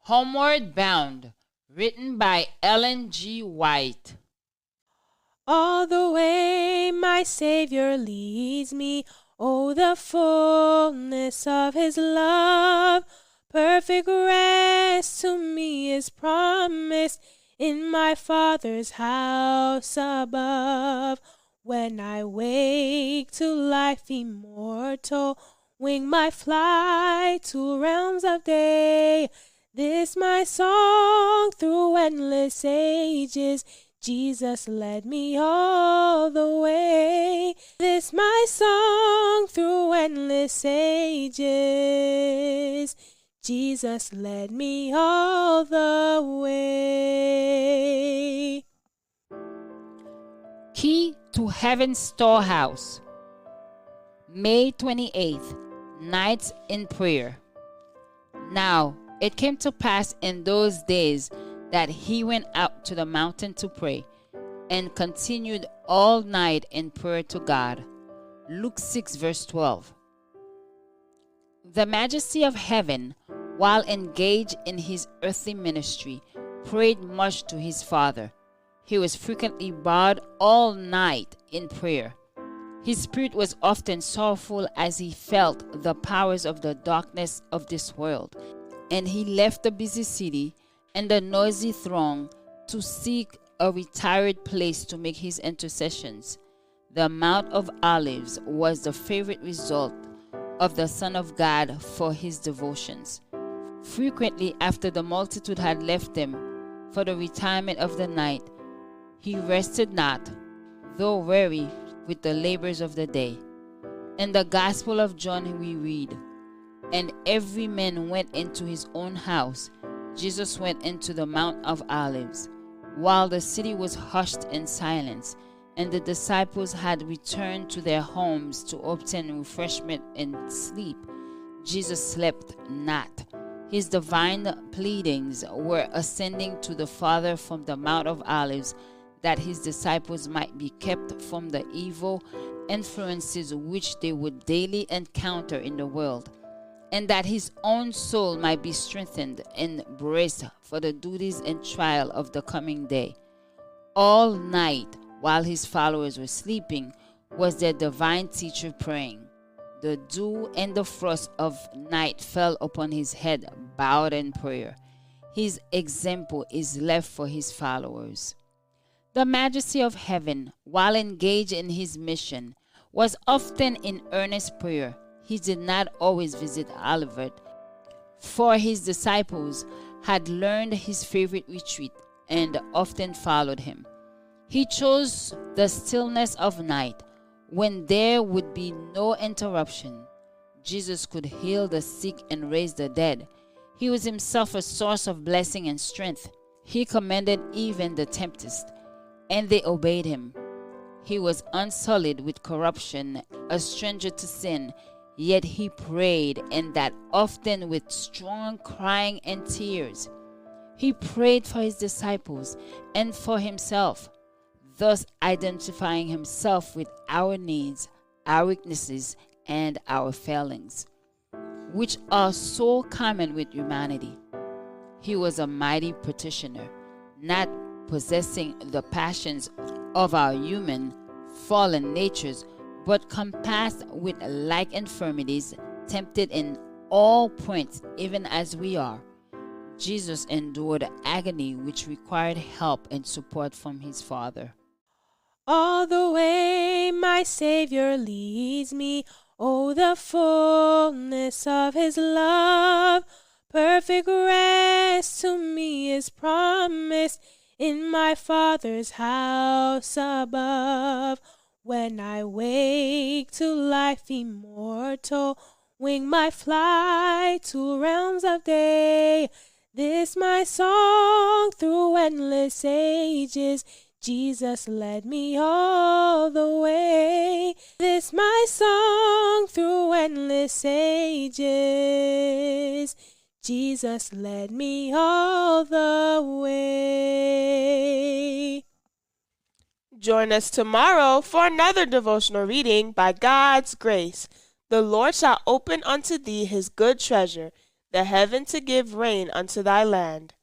Homeward Bound, written by Ellen G. White. All the way my Savior leads me, oh, the fullness of his love. Perfect rest to me is promised in my Father's house above. When I wake to life immortal, wing my flight to realms of day. This my song through endless ages, Jesus led me all the way. This my song through endless ages, Jesus led me all the way. Key to Heaven's Storehouse, May 28th, Nights in Prayer. Now it came to pass in those days that he went out to the mountain to pray, and continued all night in prayer to God. Luke 6 verse 12. The Majesty of Heaven, while engaged in his earthly ministry, prayed much to his Father. He was frequently bowed all night in prayer. His spirit was often sorrowful as he felt the powers of the darkness of this world, and he left the busy city and the noisy throng to seek a retired place to make his intercessions. The Mount of Olives was the favorite resort of the Son of God for his devotions. Frequently, after the multitude had left him for the retirement of the night, he rested not, though weary with the labors of the day. In the Gospel of John we read, "And every man went into his own house. Jesus went into the Mount of Olives. While the city was hushed in silence, and the disciples had returned to their homes to obtain refreshment and sleep, Jesus slept not." His divine pleadings were ascending to the Father from the Mount of Olives, that his disciples might be kept from the evil influences which they would daily encounter in the world, and that his own soul might be strengthened and braced for the duties and trial of the coming day. All night, while his followers were sleeping, was their divine teacher praying. The dew and the frost of night fell upon his head, bowed in prayer. His example is left for his followers. The Majesty of Heaven, while engaged in his mission, was often in earnest prayer. He did not always visit Olivet, for his disciples had learned his favorite retreat and often followed him. He chose the stillness of night, when there would be no interruption. Jesus could heal the sick and raise the dead. He was himself a source of blessing and strength. He commanded even the tempest, and they obeyed him. He was unsullied with corruption, a stranger to sin, yet he prayed, and that often with strong crying and tears. He prayed for his disciples and for himself, thus identifying himself with our needs, our weaknesses, and our failings, which are so common with humanity. He was a mighty petitioner, not possessing the passions of our human, fallen natures, but compassed with like infirmities, tempted in all points, even as we are. Jesus endured agony which required help and support from his Father. All the way my Savior leads me, oh, the fullness of his love. Perfect rest to me is promised in my Father's house above. When I wake to life immortal, wing my flight to realms of day. This my song through endless ages, Jesus led me all the way. This my song through endless ages, Jesus led me all the way. Join us tomorrow for another devotional reading by God's grace. The Lord shall open unto thee his good treasure, the heaven to give rain unto thy land,